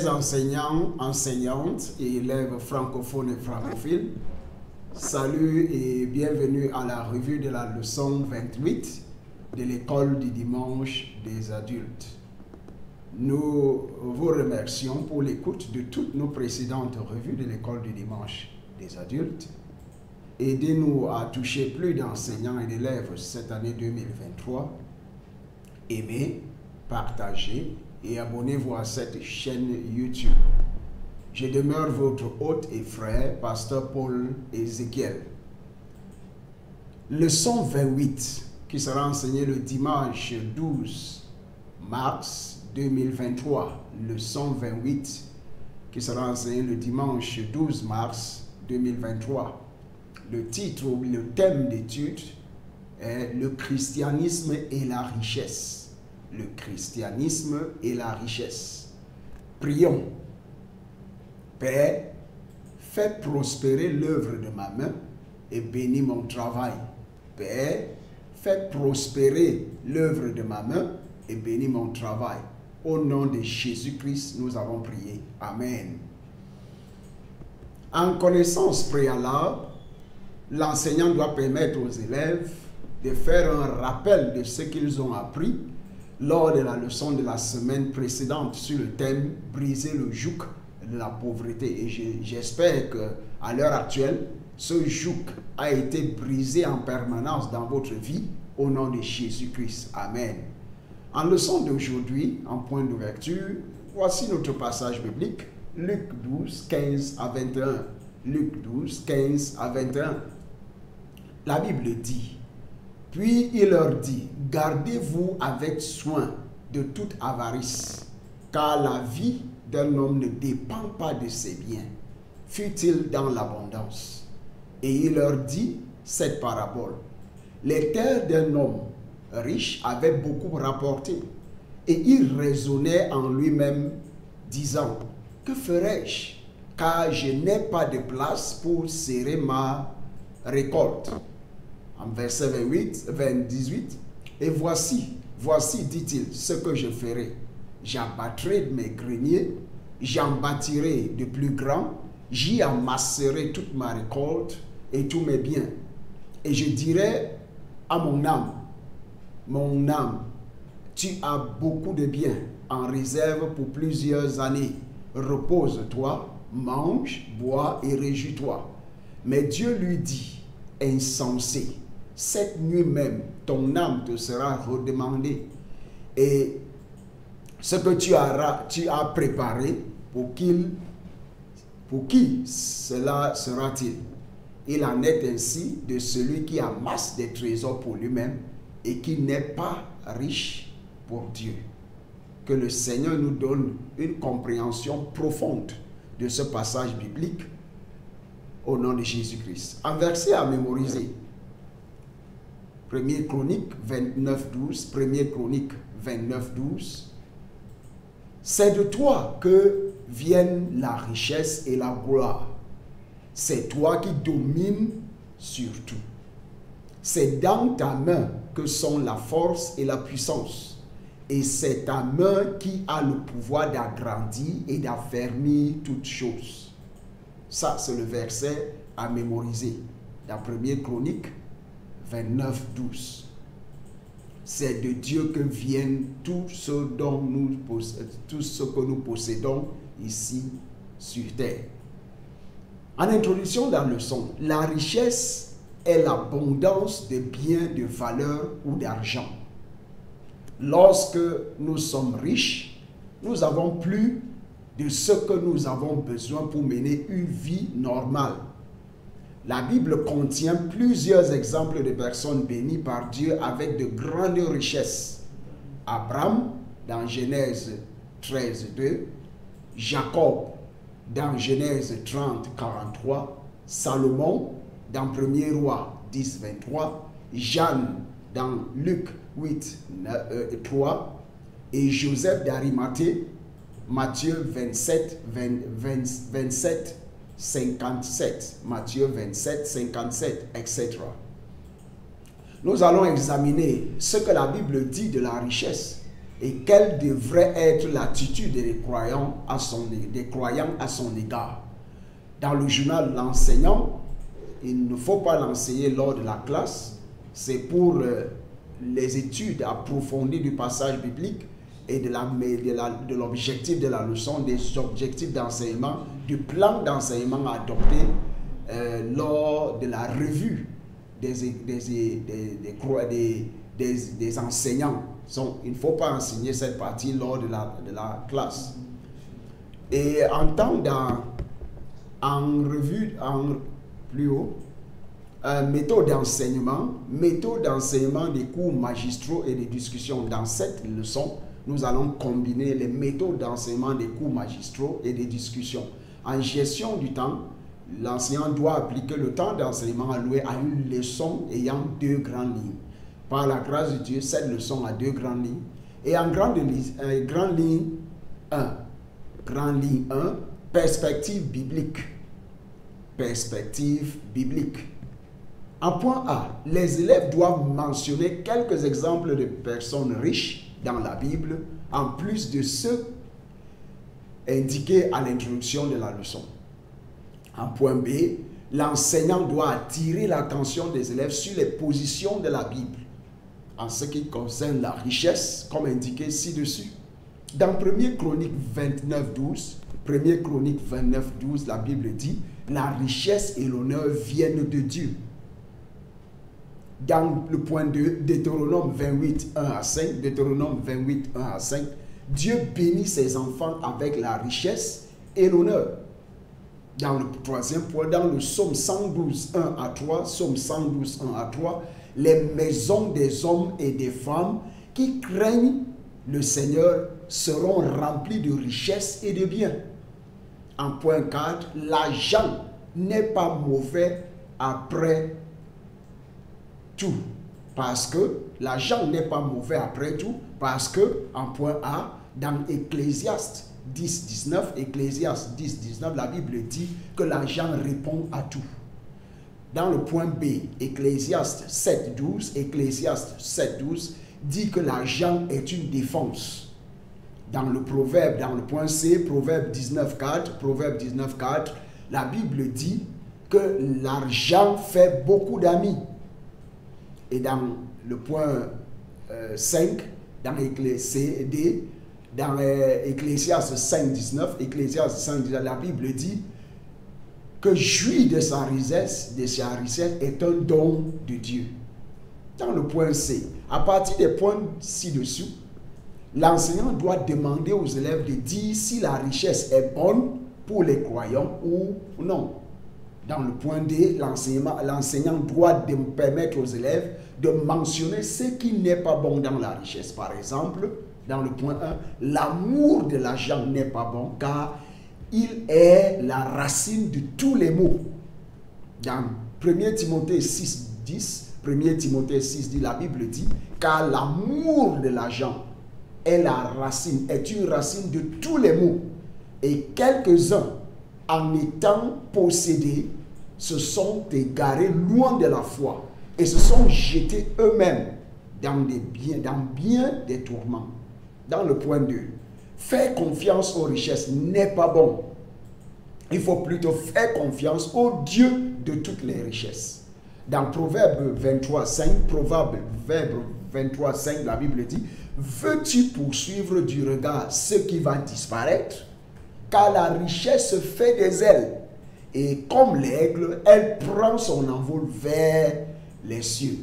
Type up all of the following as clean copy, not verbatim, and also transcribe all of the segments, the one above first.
Chers enseignants, enseignantes et élèves francophones et francophiles, salut et bienvenue à la revue de la leçon 28 de l'école du dimanche des adultes. Nous vous remercions pour l'écoute de toutes nos précédentes revues de l'école du dimanche des adultes. Aidez-nous à toucher plus d'enseignants et d'élèves cette année 2023. Aimez, partagez et abonnez-vous à cette chaîne YouTube. Je demeure votre hôte et frère, pasteur Paul Ézéchiel. Leçon 28 qui sera enseignée le dimanche 12 mars 2023. Leçon 28 qui sera enseignée le dimanche 12 mars 2023. Le titre ou le thème d'étude est le christianisme et la richesse. Le christianisme et la richesse. Prions. Père, fais prospérer l'œuvre de ma main et bénis mon travail. Père, fais prospérer l'œuvre de ma main et bénis mon travail. Au nom de Jésus-Christ, nous avons prié. Amen. En connaissance préalable, l'enseignant doit permettre aux élèves de faire un rappel de ce qu'ils ont appris lors de la leçon de la semaine précédente sur le thème « Briser le joug de la pauvreté ». Et j'espère qu'à l'heure actuelle, ce joug a été brisé en permanence dans votre vie au nom de Jésus-Christ. Amen. En leçon d'aujourd'hui, en point d'ouverture, voici notre passage biblique, Luc 12, 15 à 21. Luc 12, 15 à 21. La Bible dit: puis il leur dit, gardez-vous avec soin de toute avarice, car la vie d'un homme ne dépend pas de ses biens, fût-il dans l'abondance. Et il leur dit cette parabole. Les terres d'un homme riche avaient beaucoup rapporté, et il raisonnait en lui-même, disant, que ferai-je, car je n'ai pas de place pour serrer ma récolte. En verset 18, et voici, dit-il, ce que je ferai. J'abattrai mes greniers, j'en bâtirai de plus grands, j'y amasserai toute ma récolte et tous mes biens. Et je dirai à mon âme, tu as beaucoup de biens en réserve pour plusieurs années. Repose-toi, mange, bois et réjouis-toi. Mais Dieu lui dit, insensé, cette nuit même, ton âme te sera redemandée. Et ce que tu as préparé, pour qui cela sera-t-il? Il en est ainsi de celui qui amasse des trésors pour lui-même et qui n'est pas riche pour Dieu. Que le Seigneur nous donne une compréhension profonde de ce passage biblique au nom de Jésus-Christ. Un verset à mémoriser. 1er Chronique 29-12. 1er Chronique 29-12. C'est de toi que viennent la richesse et la gloire. C'est toi qui domines sur tout. C'est dans ta main que sont la force et la puissance. Et c'est ta main qui a le pouvoir d'agrandir et d'affermir toutes choses. Ça, c'est le verset à mémoriser. Dans 1er Chronique 29-12. C'est de Dieu que viennent tout ce que nous possédons ici sur terre. En introduction de la leçon, la richesse est l'abondance de biens de valeur ou d'argent. Lorsque nous sommes riches, nous avons plus de ce que nous avons besoin pour mener une vie normale. La Bible contient plusieurs exemples de personnes bénies par Dieu avec de grandes richesses. Abraham, dans Genèse 13:2, Jacob, dans Genèse 30:43, Salomon, dans 1er Roi 10:23, Jeanne, dans Luc 8:3, et Joseph d'Arimathée, Matthieu 27, 57, Matthieu 27, 57, etc. Nous allons examiner ce que la Bible dit de la richesse et quelle devrait être l'attitude des croyants à son égard. Dans le journal L'Enseignant, il ne faut pas l'enseigner lors de la classe, c'est pour les études approfondies du passage biblique et de l'objectif de la leçon, des objectifs d'enseignement, du plan d'enseignement adopté lors de la revue des enseignants. Il ne faut pas enseigner cette partie lors de la classe. Et plus haut, méthode d'enseignement des cours magistraux et des discussions. Dans cette leçon, nous allons combiner les méthodes d'enseignement des cours magistraux et des discussions. En gestion du temps, l'enseignant doit appliquer le temps d'enseignement alloué à une leçon ayant 2 grandes lignes. Par la grâce de Dieu, cette leçon a 2 grandes lignes. Et en grande ligne 1, perspective biblique. Perspective biblique. En point A, les élèves doivent mentionner quelques exemples de personnes riches dans la Bible, en plus de ceux indiqués à l'introduction de la leçon. En point B, l'enseignant doit attirer l'attention des élèves sur les positions de la Bible en ce qui concerne la richesse, comme indiqué ci-dessus. Dans 1 Chronique 29:12, la Bible dit « La richesse et l'honneur viennent de Dieu ». Dans le point 2, Deutéronome 28, 1 à 5, Dieu bénit ses enfants avec la richesse et l'honneur. Dans le 3e point, dans le psaume 112, 1 à 3, les maisons des hommes et des femmes qui craignent le Seigneur seront remplies de richesses et de biens. En point 4, l'argent n'est pas mauvais après tout. Parce que l'argent n'est pas mauvais après tout. Parce que, en point A, dans Ecclésiaste 10:19, la Bible dit que l'argent répond à tout. Dans le point B, Ecclésiaste 7:12 dit que l'argent est une défense. Dans le point C, Proverbe 19:4, la Bible dit que l'argent fait beaucoup d'amis. Et dans le point 5, dans Ecclésiaste 5:19, la Bible dit que jouir de sa richesse est un don de Dieu. Dans le point C, à partir des points ci-dessous, l'enseignant doit demander aux élèves de dire si la richesse est bonne pour les croyants ou non. Dans le point D, l'enseignant doit permettre aux élèves de mentionner ce qui n'est pas bon dans la richesse. Par exemple, dans le point 1, l'amour de l'argent n'est pas bon car il est la racine de tous les maux. Dans 1 Timothée 6:10, la Bible dit car l'amour de l'argent est une racine de tous les maux. Et quelques-uns, en étant possédés, se sont égarés loin de la foi et se sont jetés eux-mêmes dans bien des tourments. Dans le point 2, faire confiance aux richesses n'est pas bon. Il faut plutôt faire confiance au Dieu de toutes les richesses. Dans Proverbe 23:5, la Bible dit « Veux-tu poursuivre du regard ce qui va disparaître? Car la richesse fait des ailes, et comme l'aigle, elle prend son envol vers les cieux. »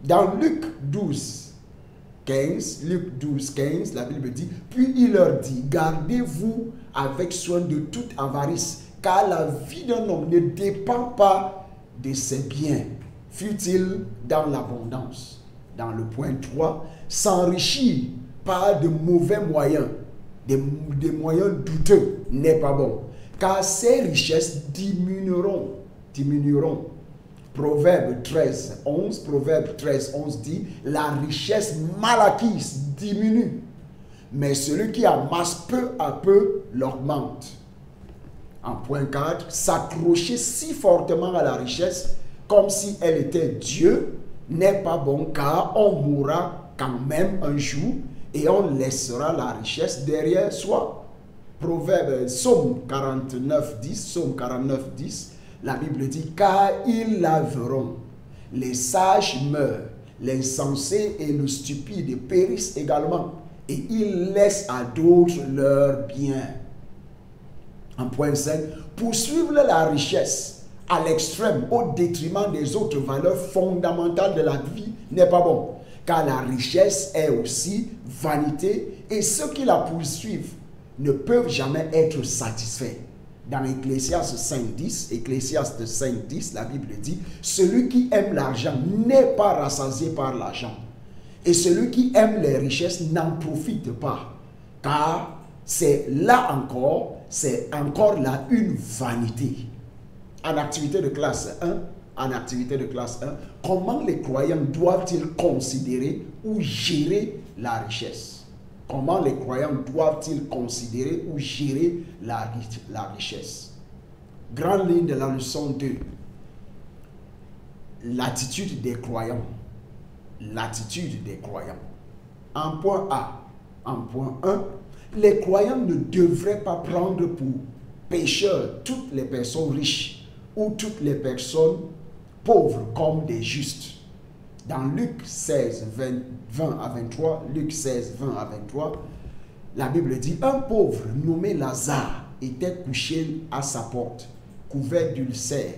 Dans Luc 12:15, la Bible dit « Puis il leur dit, gardez-vous avec soin de toute avarice, car la vie d'un homme ne dépend pas de ses biens, fût-il dans l'abondance. » Dans le point 3, s'enrichir par de mauvais moyens, des moyens douteux n'est pas bon, car ces richesses diminueront. Proverbe 13:11 dit « La richesse mal acquise diminue, mais celui qui amasse peu à peu l'augmente. » En point 4, s'accrocher si fortement à la richesse comme si elle était Dieu n'est pas bon, car on mourra quand même un jour et on laissera la richesse derrière soi. Proverbe, Psaume 49, 10, Psaume 49, 10, la Bible dit, car ils laveront, les sages meurent, l'insensé et le stupide périssent également, et ils laissent à d'autres leurs biens. En point 5, poursuivre la richesse à l'extrême au détriment des autres valeurs fondamentales de la vie n'est pas bon, car la richesse est aussi vanité et ceux qui la poursuivent ne peuvent jamais être satisfaits. Dans Ecclésiaste 5.10, la Bible dit, celui qui aime l'argent n'est pas rassasié par l'argent, et celui qui aime les richesses n'en profite pas, car c'est encore là une vanité. En activité de classe 1, comment les croyants doivent-ils considérer ou gérer la richesse? Comment les croyants doivent-ils considérer ou gérer la richesse? Grande ligne de la leçon 2. L'attitude des croyants. L'attitude des croyants. En point A. En point 1. Les croyants ne devraient pas prendre pour pécheurs toutes les personnes riches ou toutes les personnes pauvres comme des justes. Dans Luc 16, 20 à 23, Luc 16, 20 à 23, la Bible dit, un pauvre nommé Lazare était couché à sa porte, couvert d'ulcères,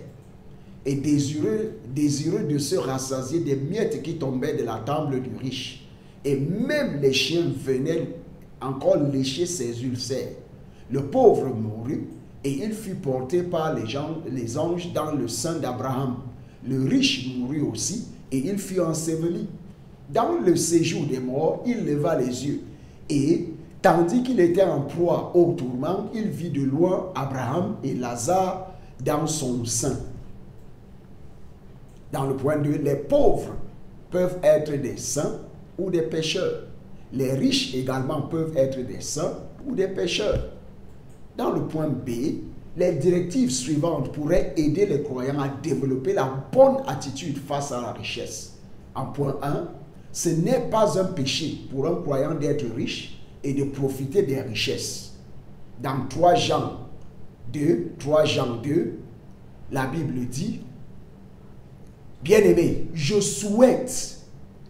et désireux de se rassasier des miettes qui tombaient de la table du riche. Et même les chiens venaient encore lécher ses ulcères. Le pauvre mourut, et il fut porté par les anges dans le sein d'Abraham. Le riche mourut aussi, et il fut enseveli. Dans le séjour des morts, il leva les yeux, et tandis qu'il était en proie au tourment, il vit de loin Abraham et Lazare dans son sein. Dans le point 2, les pauvres peuvent être des saints ou des pécheurs. Les riches également peuvent être des saints ou des pécheurs. Dans le point B, les directives suivantes pourraient aider les croyants à développer la bonne attitude face à la richesse. En point 1, ce n'est pas un péché pour un croyant d'être riche et de profiter des richesses. Dans 3 Jean 2, la Bible dit, bien-aimé, je souhaite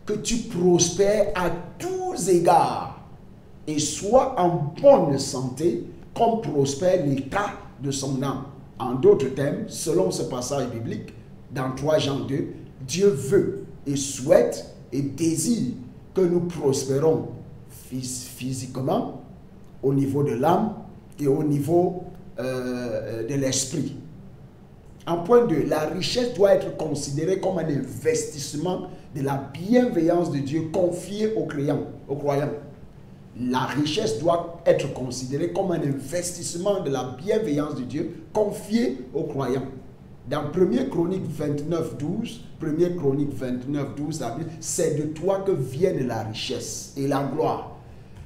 que tu prospères à tous égards et sois en bonne santé comme prospère l'état de son âme. En d'autres termes, selon ce passage biblique, dans 3 Jean 2, Dieu veut et souhaite et désire que nous prospérons physiquement, au niveau de l'âme et au niveau de l'esprit. En point 2, la richesse doit être considérée comme un investissement de la bienveillance de Dieu confiée aux croyants. La richesse doit être considérée comme un investissement de la bienveillance de Dieu confié aux croyants. Dans 1 Chronique 29, 12, c'est de toi que viennent la richesse et la gloire.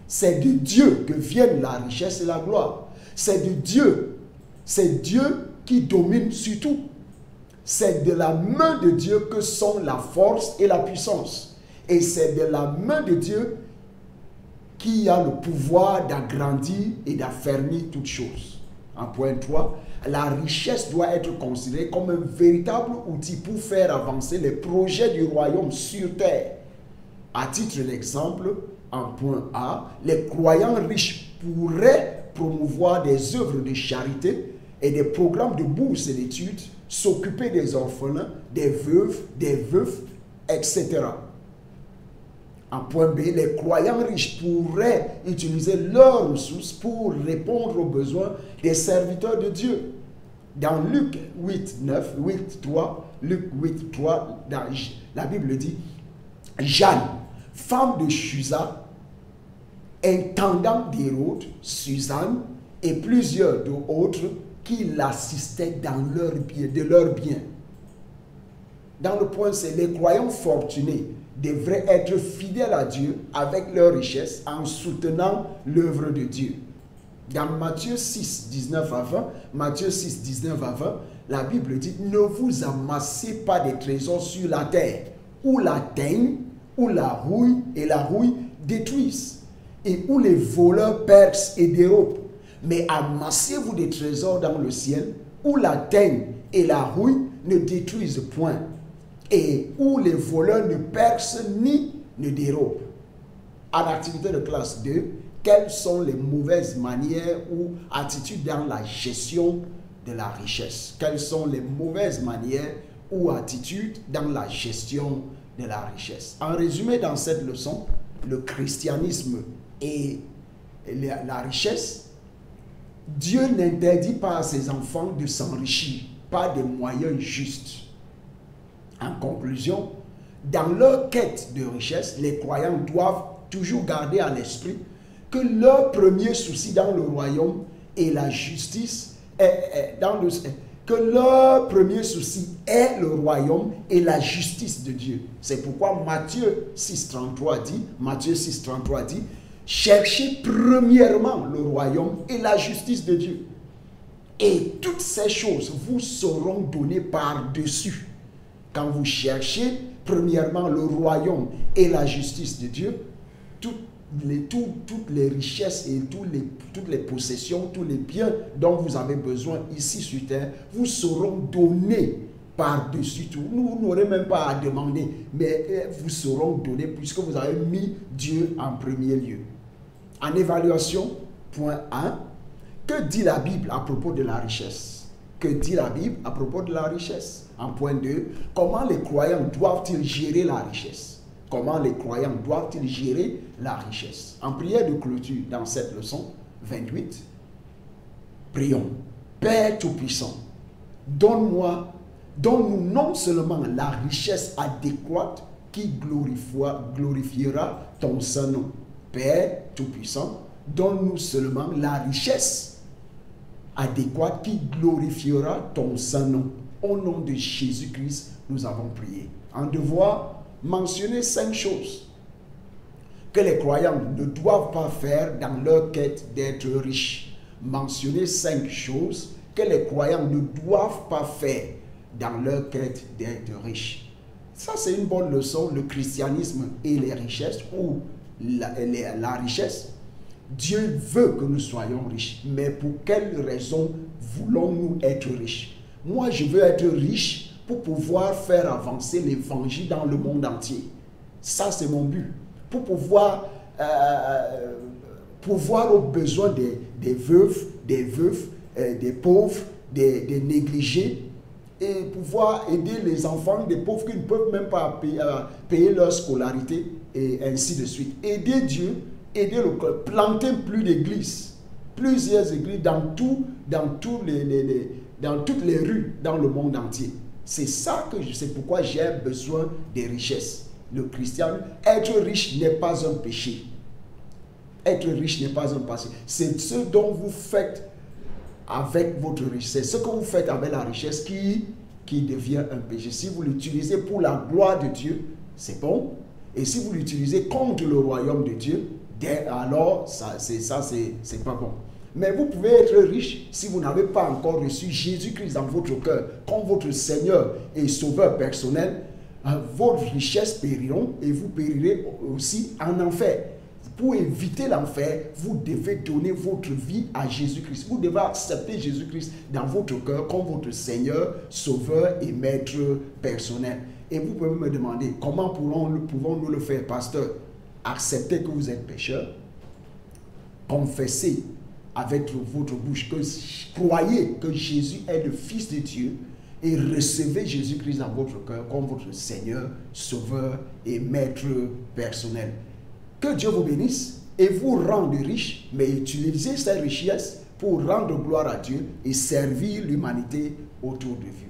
C'est de Dieu que viennent la richesse et la gloire. C'est de Dieu. C'est Dieu qui domine sur tout. C'est de la main de Dieu que sont la force et la puissance. Et c'est de la main de Dieu qui a le pouvoir d'agrandir et d'affermir toutes choses. En point 3, la richesse doit être considérée comme un véritable outil pour faire avancer les projets du royaume sur terre. À titre d'exemple, en point A, les croyants riches pourraient promouvoir des œuvres de charité et des programmes de bourse et d'études, s'occuper des orphelins, des veufs, etc. En point B, les croyants riches pourraient utiliser leurs ressources pour répondre aux besoins des serviteurs de Dieu. Dans Luc 8.3, la Bible dit, Jeanne, femme de Chuza, intendant d'Hérode, Suzanne et plusieurs d'autres qui l'assistaient dans de leurs biens. Dans le point C, les croyants fortunés devraient être fidèles à Dieu avec leur richesse en soutenant l'œuvre de Dieu. Dans Matthieu 6, 19 à 20, la Bible dit, ne vous amassez pas des trésors sur la terre, où la teigne, où la rouille détruisent, et où les voleurs percent et dérobent. Mais amassez-vous des trésors dans le ciel, où la teigne et la rouille ne détruisent point, et où les voleurs ne percent ni ne dérobent. En activité de classe 2, quelles sont les mauvaises manières ou attitudes dans la gestion de la richesse? Quelles sont les mauvaises manières ou attitudes dans la gestion de la richesse? En résumé, dans cette leçon, le christianisme et la richesse, Dieu n'interdit pas à ses enfants de s'enrichir par des moyens justes. En conclusion, dans leur quête de richesse, les croyants doivent toujours garder à l'esprit que leur premier souci dans le royaume est la justice, que leur premier souci est le royaume et la justice de Dieu. C'est pourquoi Matthieu 6,33 dit, cherchez premièrement le royaume et la justice de Dieu. Et toutes ces choses vous seront données par-dessus. Quand vous cherchez premièrement le royaume et la justice de Dieu, toutes les richesses et toutes les possessions, tous les biens dont vous avez besoin ici sur terre, vous seront donnés par-dessus tout. Vous n'aurez même pas à demander, mais vous seront donnés puisque vous avez mis Dieu en premier lieu. En évaluation, point 1, que dit la Bible à propos de la richesse? Que dit la Bible à propos de la richesse? En point 2, comment les croyants doivent-ils gérer la richesse? Comment les croyants doivent-ils gérer la richesse? En prière de clôture dans cette leçon 28, prions. Père Tout-Puissant, donne-nous non seulement la richesse adéquate qui glorifiera ton Saint-Nom. Père Tout-Puissant, donne-nous seulement la richesse adéquate qui glorifiera ton Saint-Nom. Au nom de Jésus-Christ, nous avons prié. En devoir, mentionner 5 choses que les croyants ne doivent pas faire dans leur quête d'être riches. Mentionner 5 choses que les croyants ne doivent pas faire dans leur quête d'être riches. Ça, c'est une bonne leçon, le christianisme et les richesses, ou la richesse. Dieu veut que nous soyons riches, mais pour quelles raisons voulons-nous être riches? Moi, je veux être riche pour pouvoir faire avancer l'évangile dans le monde entier. Ça, c'est mon but. Pour pouvoir pourvoir aux besoins des veuves, des pauvres, des négligés, et pouvoir aider les enfants des pauvres qui ne peuvent même pas payer leur scolarité, et ainsi de suite. Aider Dieu, aider le cœur, planter plusieurs églises dans toutes les rues dans le monde entier. C'est pourquoi j'ai besoin des richesses. Le christian, être riche n'est pas un péché. Être riche n'est pas un péché. C'est ce dont vous faites avec votre richesse. Ce que vous faites avec la richesse qui devient un péché. Si vous l'utilisez pour la gloire de Dieu, c'est bon. Et si vous l'utilisez contre le royaume de Dieu, alors c'est pas bon. Mais vous pouvez être riche si vous n'avez pas encore reçu Jésus-Christ dans votre cœur comme votre Seigneur et Sauveur personnel. Vos richesses périront et vous périrez aussi en enfer. Pour éviter l'enfer, vous devez donner votre vie à Jésus-Christ. Vous devez accepter Jésus-Christ dans votre cœur comme votre Seigneur, Sauveur et Maître personnel. Et vous pouvez me demander, comment pouvons-nous le faire, pasteur? Acceptez que vous êtes pécheur, confessez avec votre bouche, croyez que Jésus est le Fils de Dieu et recevez Jésus-Christ dans votre cœur comme votre Seigneur, Sauveur et Maître personnel. Que Dieu vous bénisse et vous rende riche, mais utilisez ces richesses pour rendre gloire à Dieu et servir l'humanité autour de vous.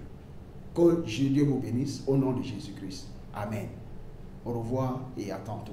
Que Dieu vous bénisse au nom de Jésus-Christ. Amen. Au revoir et à tantôt.